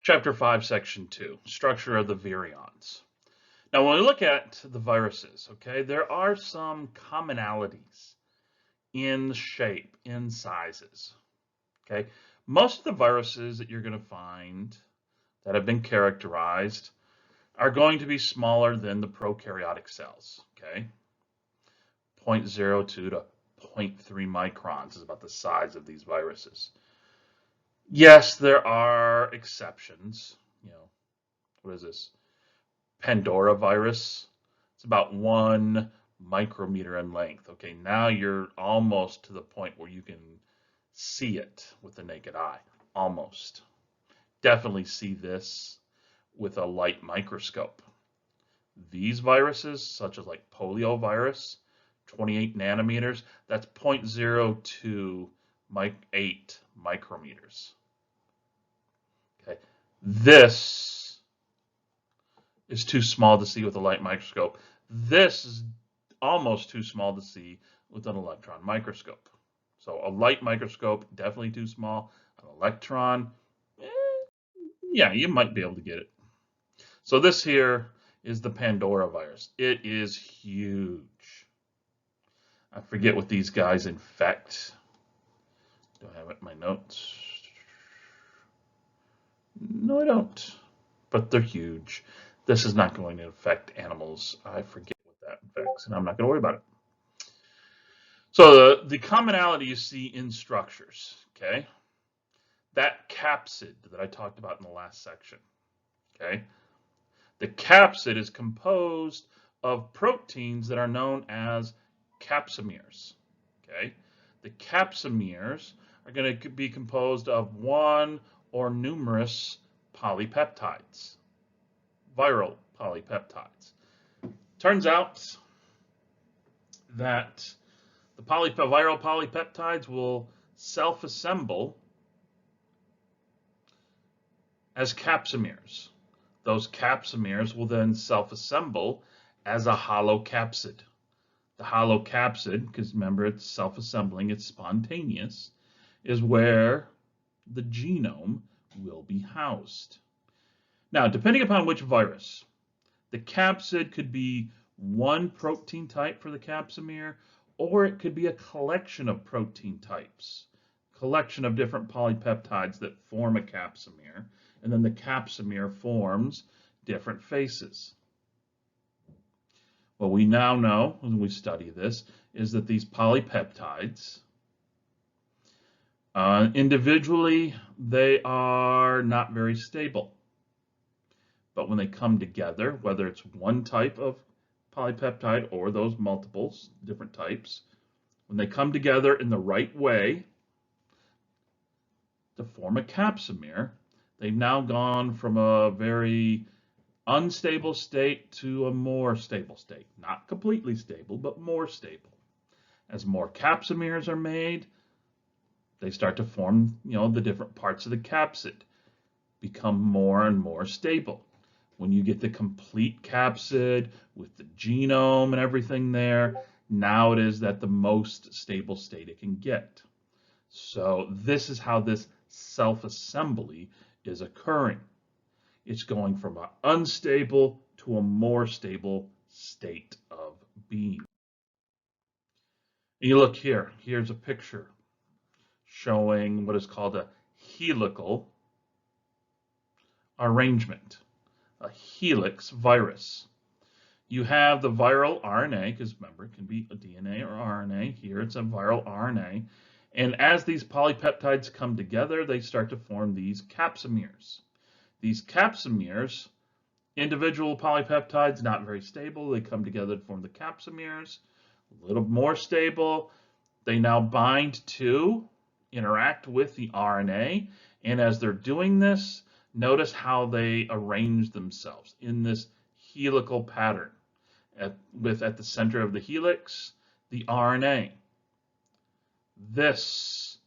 Chapter 5, Section 2, Structure of the Virions. Now, when we look at the viruses, okay, there are some commonalities in shape, in sizes, okay? Most of the viruses that you're going to find that have been characterized are going to be smaller than the prokaryotic cells, okay? 0.02 to 0.3 microns is about the size of these viruses. Yes, there are exceptions. What is this? Pandora virus. It's about 1 micrometer in length. Okay, now you're almost to the point where you can see it with the naked eye. Almost. Definitely see this with a light microscope. These viruses, such as like poliovirus, 28 nanometers, that's 0.02 8 micrometers. Okay, this is too small to see with a light microscope. This is almost too small to see with an electron microscope. So a light microscope, definitely too small. An electron, yeah, you might be able to get it. So this here is the Pandora virus. It is huge. I forget what these guys infect. Do I have it in my notes? No, I don't. But they're huge. This is not going to affect animals. I forget what that infects, and I'm not going to worry about it. So the commonality you see in structures, okay? That capsid that I talked about in the last section, okay? The capsid is composed of proteins that are known as capsomeres, okay? The capsomeres are going to be composed of one or numerous polypeptides, viral polypeptides. Turns out that the viral polypeptides will self-assemble as capsomeres. Those capsomeres will then self-assemble as a hollow capsid. The hollow capsid, because remember it's self-assembling, it's spontaneous, is where the genome will be housed. Now, depending upon which virus, the capsid could be one protein type for the capsomere, or it could be a collection of protein types, collection of different polypeptides that form a capsomere, and then the capsomere forms different faces. What we now know, when we study this, is that these polypeptides, individually, they are not very stable. But when they come together, whether it's one type of polypeptide or those multiples, different types, when they come together in the right way to form a capsomere, they've now gone from a very unstable state to a more stable state. Not completely stable, but more stable. As more capsomeres are made, they start to form, the different parts of the capsid, become more and more stable. When you get the complete capsid with the genome and everything there, now it is at the most stable state it can get. So this is how this self-assembly is occurring. It's going from an unstable to a more stable state of being. And you look here, here's a picture showing what is called a helical arrangement, a helix virus. You have the viral RNA, because remember, it can be a DNA or RNA. Here it's a viral RNA. And as these polypeptides come together, they start to form these capsomeres. These capsomeres, individual polypeptides, not very stable. They come together to form the capsomeres, a little more stable. They now bind to, interact with the RNA. And as they're doing this, notice how they arrange themselves in this helical pattern. At the center of the helix, the RNA. This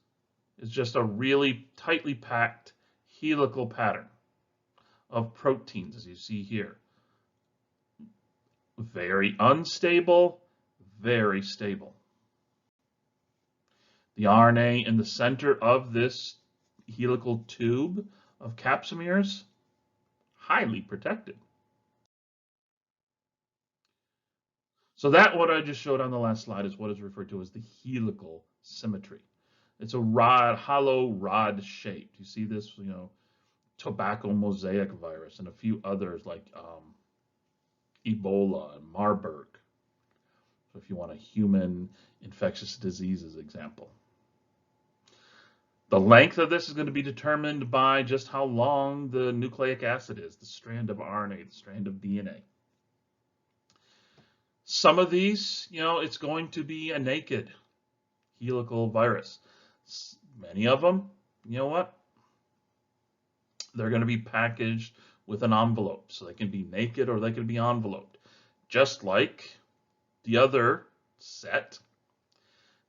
is just a really tightly packed helical pattern of proteins, as you see here. Very unstable, very stable. The RNA in the center of this helical tube of capsomeres, highly protected. So that what I just showed on the last slide is what is referred to as the helical symmetry. It's a rod, hollow rod shaped. You see this, tobacco mosaic virus and a few others like Ebola and Marburg. So if you want a human infectious diseases example. The length of this is going to be determined by just how long the nucleic acid is, the strand of RNA, the strand of DNA. Some of these, it's going to be a naked helical virus. Many of them, you know what? They're going to be packaged with an envelope. So they can be naked or they can be enveloped. Just like the other set,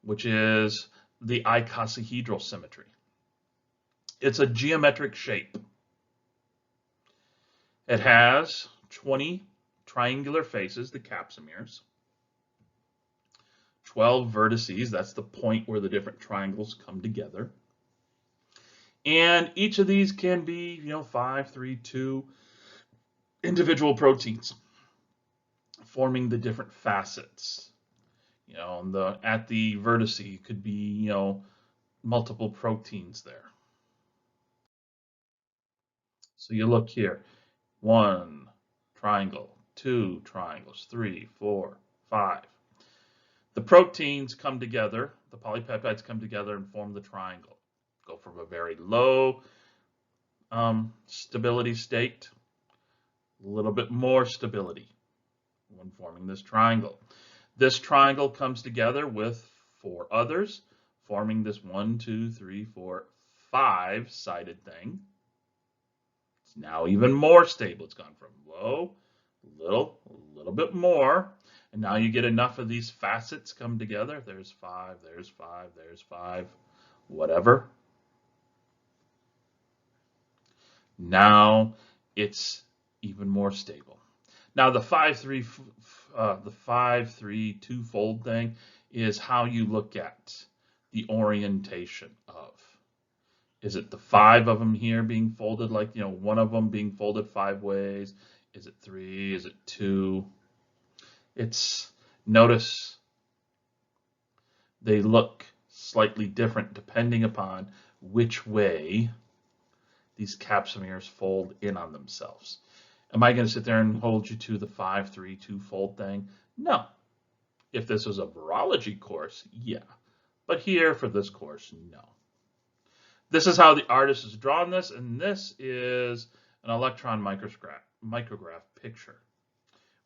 which is the icosahedral symmetry. It's a geometric shape. It has 20 triangular faces, the capsomeres, 12 vertices, that's the point where the different triangles come together. And each of these can be, 5, 3, 2 individual proteins forming the different facets. At the vertice could be, multiple proteins there. So you look here, 1 triangle, 2 triangles, 3, 4, 5. The proteins come together, the polypeptides come together and form the triangle. Go from a very low stability state, a little bit more stability when forming this triangle. This triangle comes together with 4 others, forming this 1, 2, 3, 4, 5-sided thing. It's now even more stable. It's gone from low, a little bit more, and now you get enough of these facets come together. There's 5, there's 5, there's 5, whatever. Now it's even more stable. Now the 5-3-2 fold thing is how you look at the orientation of. Is it the 5 of them here being folded like, one of them being folded 5 ways? Is it 3? Is it 2? Notice they look slightly different depending upon which way these capsomeres fold in on themselves. Am I going to sit there and hold you to the 5-3-2 fold thing? No. If this was a virology course, yeah. But here for this course, no. This is how the artist has drawn this, and this is an electron micrograph picture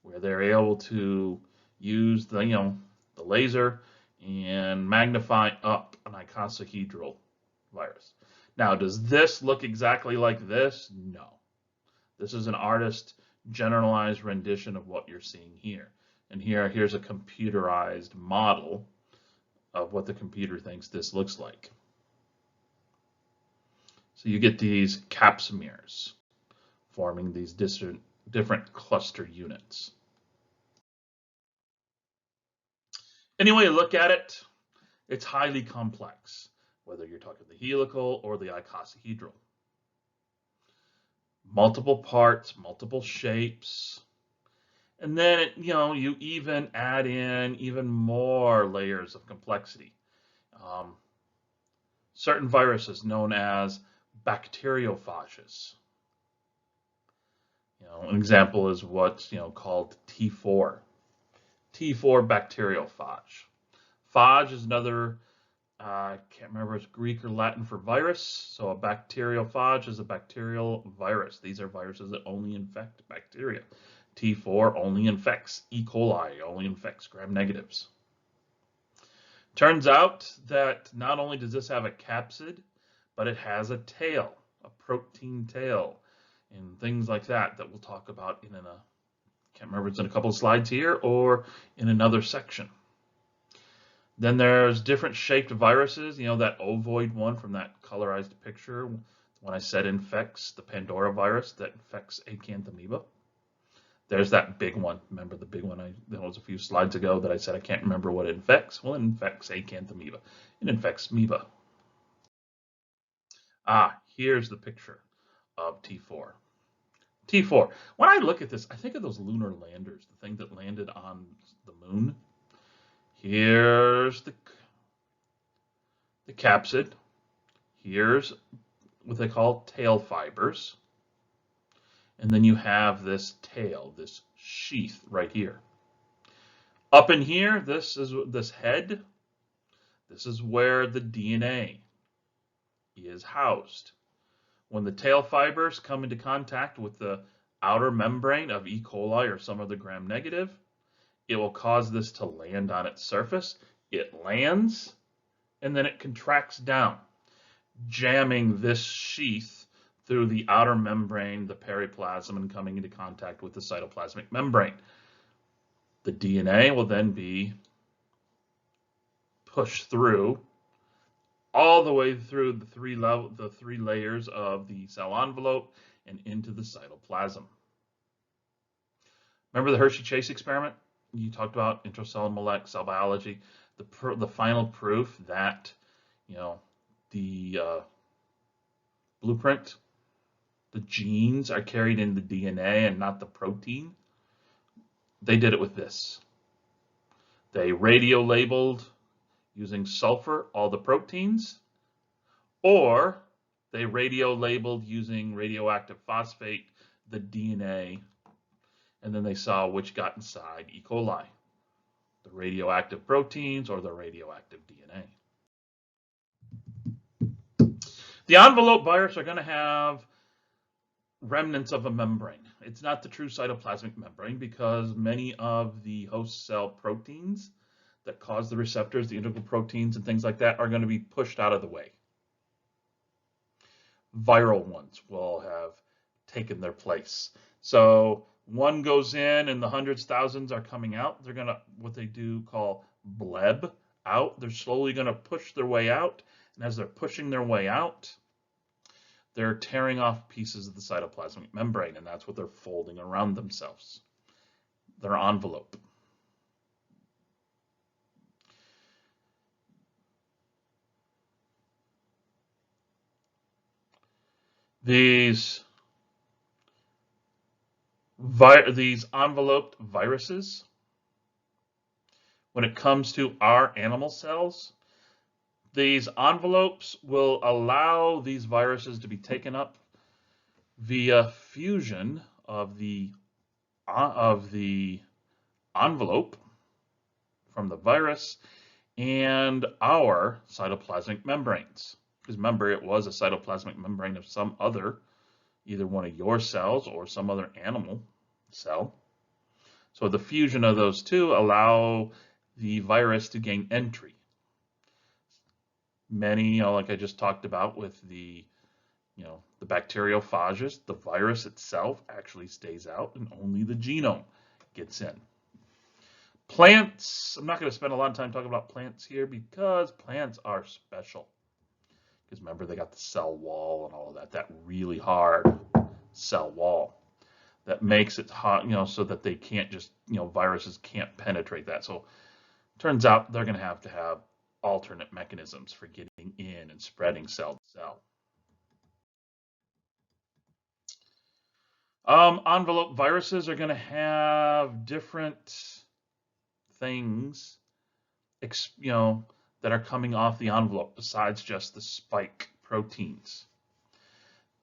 where they're able to use the laser and magnify up an icosahedral virus. Now, does this look exactly like this? No. This is an artist generalized rendition of what you're seeing here. And here's a computerized model of what the computer thinks this looks like. So you get these capsomeres forming these different cluster units. Any way you look at it, it's highly complex, whether you're talking the helical or the icosahedral. Multiple parts, multiple shapes, and then you even add in even more layers of complexity. Certain viruses known as bacteriophages. An example is what's called T4. T4 bacteriophage. Phage is another, I can't remember if it's Greek or Latin for virus. So a bacteriophage is a bacterial virus. These are viruses that only infect bacteria. T4 only infects E. coli, only infects gram-negatives. Turns out that not only does this have a capsid, but it has a tail, a protein tail, and things like that we'll talk about in can't remember if it's in a couple of slides here or in another section. Then there's different shaped viruses, that ovoid one from that colorized picture, when I said infects, the Pandora virus that infects acanthamoeba. There's that big one. Remember the big one that was a few slides ago that I said I can't remember what it infects? Well, it infects acanthamoeba. It infects amoeba. Here's the picture of T4. T4. When I look at this, I think of those lunar landers, the thing that landed on the moon. Here's the capsid. Here's what they call tail fibers. And then you have this tail, this sheath right here. Up in here, this is this head. This is where the DNA is housed. When the tail fibers come into contact with the outer membrane of E. coli or some other gram-negative, it will cause this to land on its surface. It lands, and then it contracts down, jamming this sheath through the outer membrane, the periplasm, and coming into contact with the cytoplasmic membrane. The DNA will then be pushed through all the way through the three layers of the cell envelope and into the cytoplasm. Remember the Hershey-Chase experiment? You talked about intracellular cell biology. The final proof that, the blueprint, the genes are carried in the DNA and not the protein. They did it with this. They radio-labeled using sulfur all the proteins, or they radio-labeled using radioactive phosphate the DNA, and then they saw which got inside E. coli, the radioactive proteins or the radioactive DNA. The envelope virus are going to have remnants of a membrane. It's not the true cytoplasmic membrane because many of the host cell proteins that cause the receptors, the integral proteins and things like that, are going to be pushed out of the way. Viral ones will have taken their place. So one goes in and the hundreds, thousands are coming out. They're going to, what they do call bleb out. They're slowly going to push their way out. And as they're pushing their way out, they're tearing off pieces of the cytoplasmic membrane, and that's what they're folding around themselves, their envelope. These enveloped viruses, when it comes to our animal cells, these envelopes will allow these viruses to be taken up via fusion of the envelope from the virus and our cytoplasmic membranes. Because remember, it was a cytoplasmic membrane of some other, either one of your cells or some other animal cell. So the fusion of those two allow the virus to gain entry. Many, like I just talked about with the bacteriophages, the virus itself actually stays out and only the genome gets in. Plants, I'm not going to spend a lot of time talking about plants here because plants are special. Because remember, they got the cell wall and all of that really hard cell wall that makes it hot, so that they can't just, viruses can't penetrate that. So turns out they're going to have alternate mechanisms for getting in and spreading cell to cell. Envelope viruses are going to have different things, that are coming off the envelope besides just the spike proteins.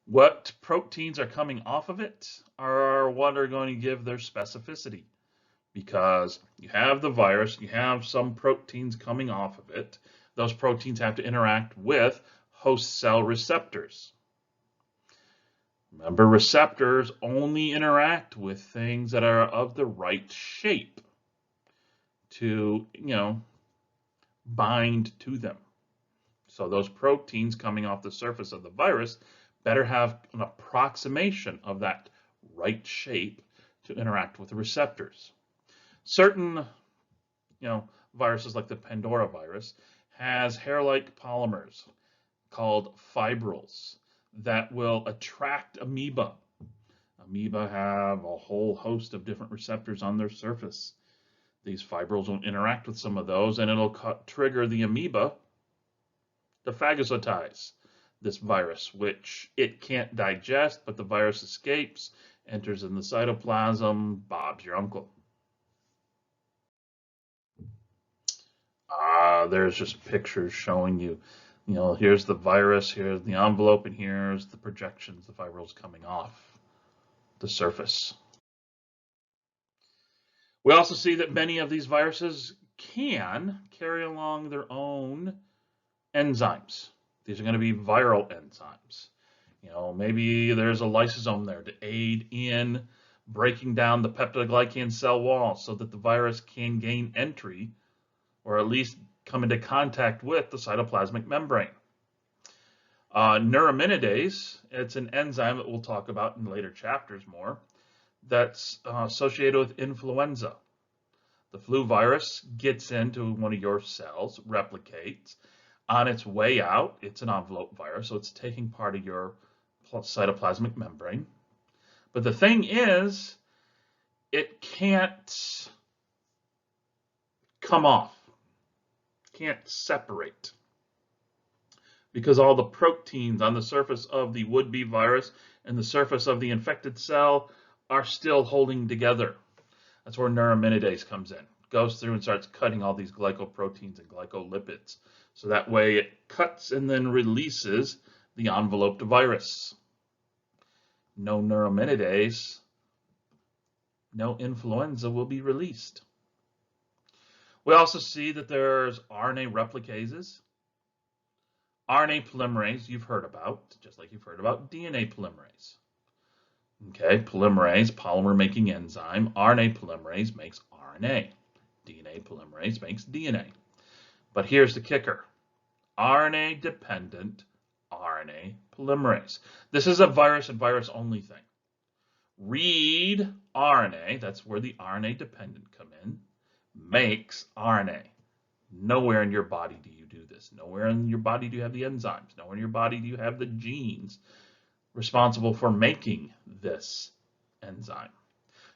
What proteins are coming off of it are what are going to give their specificity, because you have the virus, you have some proteins coming off of it. Those proteins have to interact with host cell receptors. Remember, receptors only interact with things that are of the right shape to, bind to them. So those proteins coming off the surface of the virus better have an approximation of that right shape to interact with the receptors. Certain, viruses like the Pandora virus has hair-like polymers called fibrils that will attract amoeba. Amoeba have a whole host of different receptors on their surface. These fibrils will interact with some of those, and it'll trigger the amoeba to phagocytize. this virus, which it can't digest, but the virus escapes, enters in the cytoplasm. Bob's your uncle. There's just pictures showing you, here's the virus, here's the envelope, and here's the projections, the fibrils coming off the surface. We also see that many of these viruses can carry along their own enzymes. These are going to be viral enzymes. Maybe there's a lysosome there to aid in breaking down the peptidoglycan cell wall so that the virus can gain entry or at least come into contact with the cytoplasmic membrane. Neuraminidase, it's an enzyme that we'll talk about in later chapters more, that's associated with influenza. The flu virus gets into one of your cells, replicates. On its way out, it's an envelope virus, so it's taking part of your cytoplasmic membrane. But the thing is, it can't come off, can't separate, because all the proteins on the surface of the would-be virus and the surface of the infected cell are still holding together. That's where neuraminidase comes in. Goes through and starts cutting all these glycoproteins and glycolipids. So that way it cuts and then releases the enveloped virus. No neuraminidase, no influenza will be released. We also see that there's RNA replicases. RNA polymerase you've heard about, just like you've heard about DNA polymerase. Okay, polymerase, polymer making enzyme. RNA polymerase makes RNA. DNA polymerase makes DNA. But here's the kicker. RNA dependent RNA polymerase. This is a virus and virus only thing. Read RNA, that's where the RNA dependent come in, makes RNA. Nowhere in your body do you do this. Nowhere in your body do you have the enzymes. Nowhere in your body do you have the genes responsible for making this enzyme.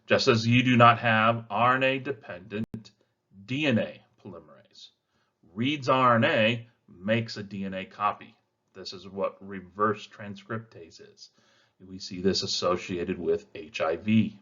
Just as you do not have RNA-dependent DNA polymerase. Reads RNA, makes a DNA copy. This is what reverse transcriptase is. We see this associated with HIV.